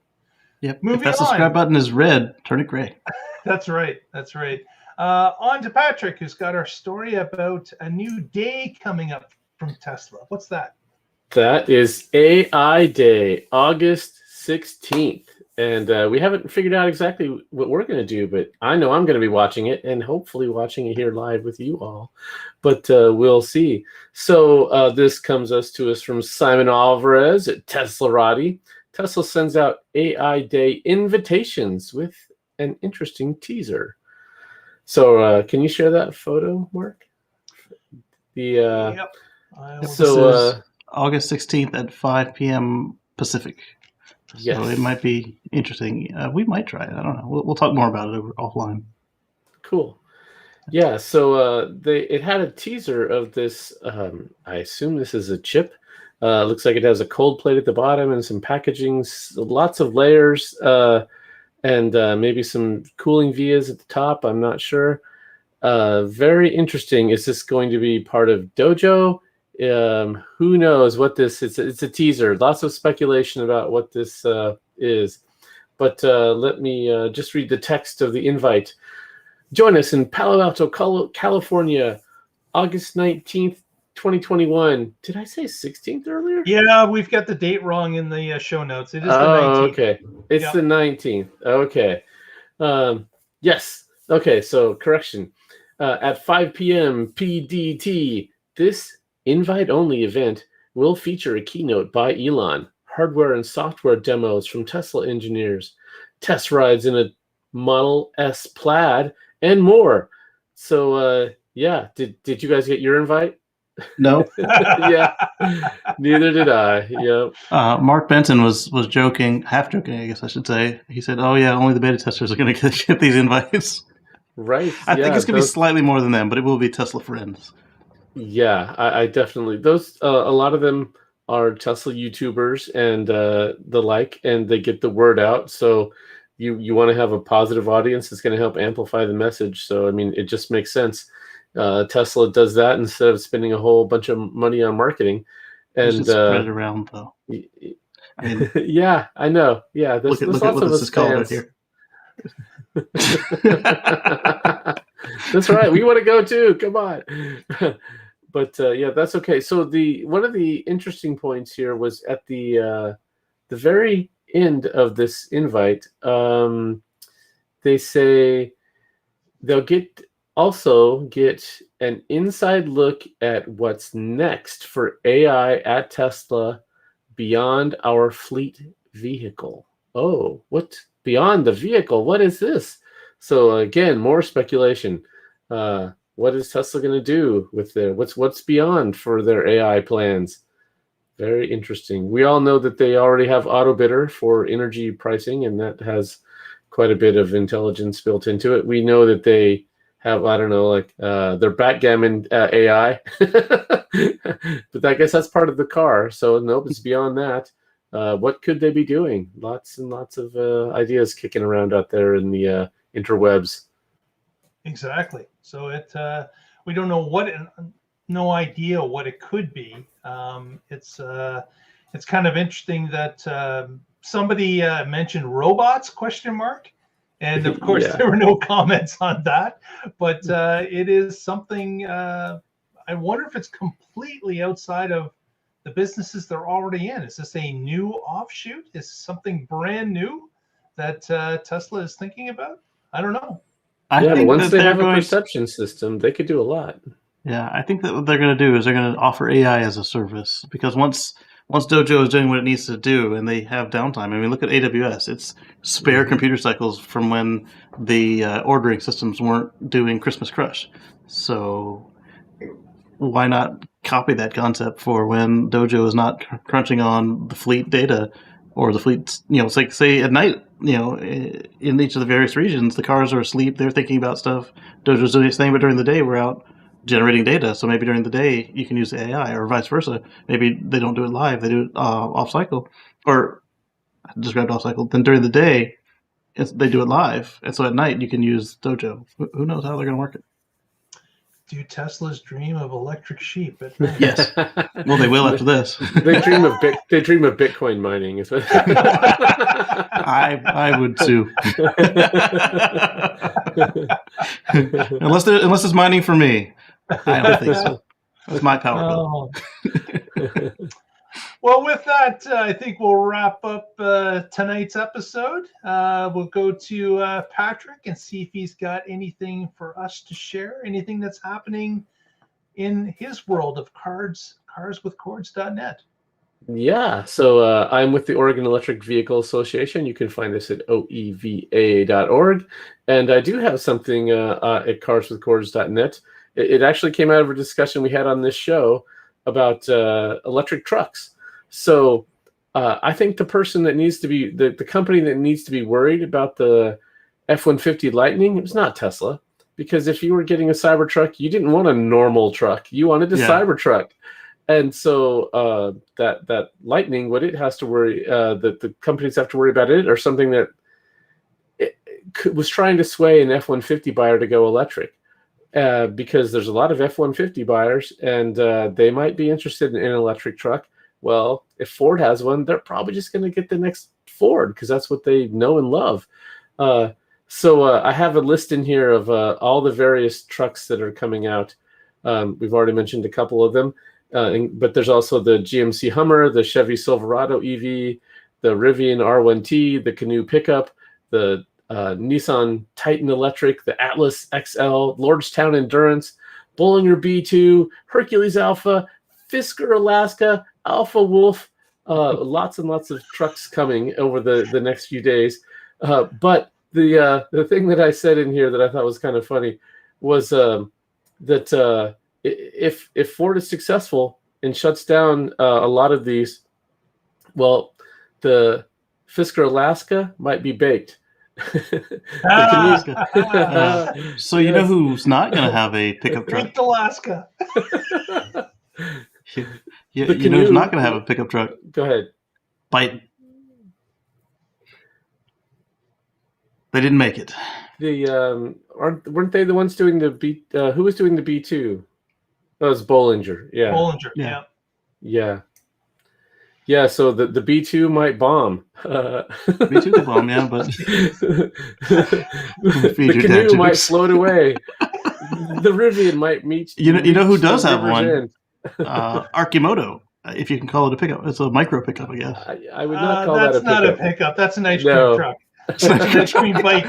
Yep. If that subscribe button is red, turn it gray. That's right. That's right. On to Patrick, who's got our story about a new day coming up from Tesla. What's that? That is AI Day, August 16th. And we haven't figured out exactly what we're going to do, but I know I'm going to be watching it and hopefully watching it here live with you all. But we'll see. So this comes to us from Simon Alvarez at Teslarati. Tesla sends out AI Day invitations with an interesting teaser. So can you share that photo, Mark? Yep. So August 16th at 5 p.m. Pacific. Yes. So it might be interesting. We might try it. I don't know. We'll talk more about it offline. Cool. Yeah. So it had a teaser of this. I assume this is a chip. Looks like it has a cold plate at the bottom and some packaging, lots of layers, and maybe some cooling vias at the top. I'm not sure. Very interesting. Is this going to be part of Dojo? Who knows what this is? It's a teaser. Lots of speculation about what this is. But let me just read the text of the invite. Join us in Palo Alto, California, August 19th, 2021. Did I say 16th earlier? Yeah, we've got the date wrong in the show notes. It is the 19th. Okay. It's the 19th. Okay. Yes. Okay, so correction. At 5 p.m. PDT, this invite-only event will feature a keynote by Elon, hardware and software demos from Tesla engineers, test rides in a Model S Plaid, and more. So, yeah, did you guys get your invite? No. Yeah, neither did I. Yep. Mark Benton was joking, half joking, I guess I should say. He said, "Oh yeah, only the beta testers are going to get these invites." Right. I think it's going to be slightly more than them, but it will be Tesla friends. Yeah, I definitely. Those a lot of them are Tesla YouTubers and the like, and they get the word out. So you want to have a positive audience that's going to help amplify the message. So I mean, it just makes sense. Tesla does that instead of spending a whole bunch of money on marketing. And spread it around, though. I mean, yeah, I know. Yeah, there's look lots at what of this us is called right fans. here. That's right. We want to go too. Come on. But yeah, that's okay. So one of the interesting points here was at the very end of this invite. They say they'll also get an inside look at what's next for AI at Tesla beyond our fleet vehicle. Oh, what beyond the vehicle? What is this? So again, more speculation. What is Tesla going to do with what's beyond for their AI plans? Very interesting. We all know that they already have AutoBidder for energy pricing, and that has quite a bit of intelligence built into it. We know that they have, I don't know, like their backgammon AI, but I guess that's part of the car. So nope, it's beyond that. What could they be doing? Lots and lots of ideas kicking around out there in the interwebs. Exactly. So we don't know no idea what it could be. It's kind of interesting that somebody mentioned robots ? And of course, There were no comments on that. But it is something. I wonder if it's completely outside of the businesses they're already in. Is this a new offshoot? Is something brand new that Tesla is thinking about? I don't know. I think once they have a perception system, they could do a lot. Yeah, I think that what they're going to do is they're going to offer AI as a service, because once Dojo is doing what it needs to do and they have downtime, I mean, look at AWS. It's spare computer cycles from when the ordering systems weren't doing Christmas Crush. So why not copy that concept for when Dojo is not crunching on the fleet data or the fleet, it's like, say at night, in each of the various regions, the cars are asleep, they're thinking about stuff, Dojo's doing its thing, but during the day we're out generating data. So maybe during the day you can use the AI, or vice versa. Maybe they don't do it live, they do it off cycle, or I described off cycle. Then during the day, they do it live, and so at night you can use Dojo. Who knows how they're going to work it? Do Teslas dream of electric sheep at night? Yes. Well, they will after this. They dream of Bitcoin mining. Is what I would too. unless it's mining for me. I don't think so. That's my power bill. Well, with that, I think we'll wrap up tonight's episode. We'll go to Patrick and see if he's got anything for us to share, anything that's happening in his world of carswithcords.net. Yeah, so I'm with the Oregon Electric Vehicle Association. You can find us at oeva.org. And I do have something at carswithcords.net. It actually came out of a discussion we had on this show about electric trucks. So I think the person that needs to be, the company that needs to be worried about the F-150 Lightning, it was not Tesla. Because if you were getting a Cybertruck, you didn't want a normal truck. You wanted a Cybertruck. And so that Lightning, what it has to worry, that the companies have to worry about it, or something that was trying to sway an F-150 buyer to go electric. Because there's a lot of F-150 buyers, and they might be interested in an electric truck. Well, if Ford has one, they're probably just going to get the next Ford, because that's what they know and love. So I have a list in here of all the various trucks that are coming out. We've already mentioned a couple of them. But there's also the GMC Hummer, the Chevy Silverado EV, the Rivian R1T, the Canoo pickup, the Nissan Titan Electric, the Atlas XL, Lordstown Endurance, Bollinger B2, Hercules Alpha, Fisker Alaska, Alpha Wolf. Lots and lots of trucks coming over the next few days. But the thing that I said in here that I thought was kind of funny was that if Ford is successful and shuts down a lot of these, well, the Fisker Alaska might be baked. So you know who's not going to have a pickup truck? Baked Alaska. You know who's not going to have a pickup truck? Go ahead. Biden. They didn't make it. Weren't they the ones doing the B? Who was doing the B2? That was Bollinger. Yeah. Bollinger. Yeah. So the B2 might bomb. B2 could bomb, yeah, but the Canoo might float away. The Rivian might meet. You know who does have one? Archimoto. If you can call it a pickup, it's a micro pickup, I guess. I would not call that a pickup. That's not a pickup. That's an ice cream truck. It's an ice cream bike.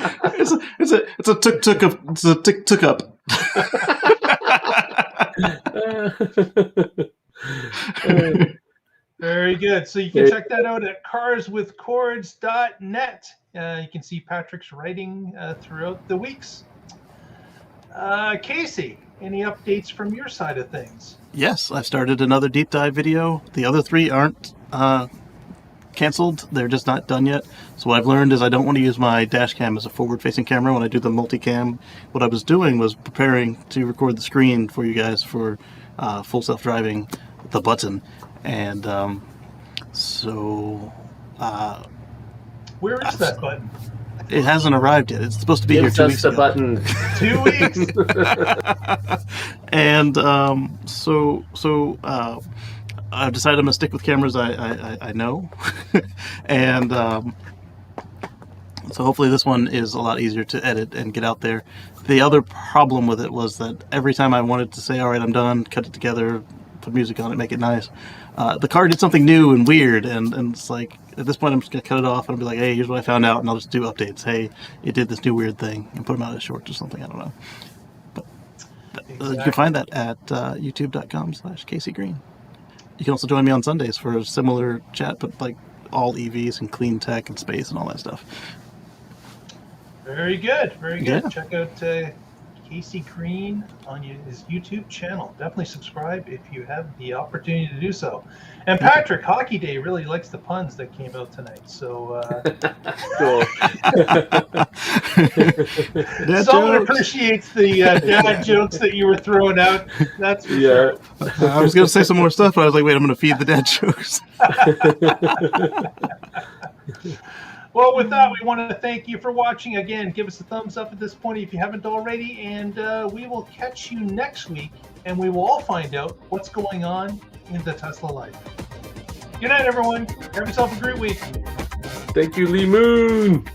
It's a tuk up. Very good. So you can check that out at carswithcords.net. You can see Patrick's writing throughout the weeks. Casey, any updates from your side of things? Yes, I started another deep dive video. The other 3 aren't canceled. They're just not done yet. So what I've learned is I don't want to use my dash cam as a forward-facing camera when I do the multicam. What I was doing was preparing to record the screen for you guys for full self-driving, the button. And where is that button? It hasn't arrived yet. It's supposed to be here 2 weeks ago. Button. 2 weeks. And I've decided I'm gonna stick with cameras I know, and so hopefully this one is a lot easier to edit and get out there. The other problem with it was that every time I wanted to say, all right, I'm done, cut it together, put music on it, make it nice, the car did something new and weird, and it's like, at this point I'm just gonna cut it off and I'll be like, hey, here's what I found out, and I'll just do updates. Hey, it did this new weird thing, and put them out as shorts or something, I don't know. But you can find that at youtube.com/Casey Green. You can also join me on Sundays for a similar chat, but like all EVs and clean tech and space and all that stuff. Very good. Very good. Yeah. Check out Casey Green on his YouTube channel. Definitely subscribe if you have the opportunity to do so. And Patrick, Hockey Day really likes the puns that came out tonight. So Cool. someone appreciates the dad jokes that you were throwing out. That's for sure. I was going to say some more stuff, but I was like, wait, I'm going to feed the dad jokes. Well, with that, we want to thank you for watching. Again, give us a thumbs up at this point if you haven't already, and we will catch you next week, and we will all find out what's going on in the Tesla life. Good night, everyone. Have yourself a great week. Thank you, Lee Moon.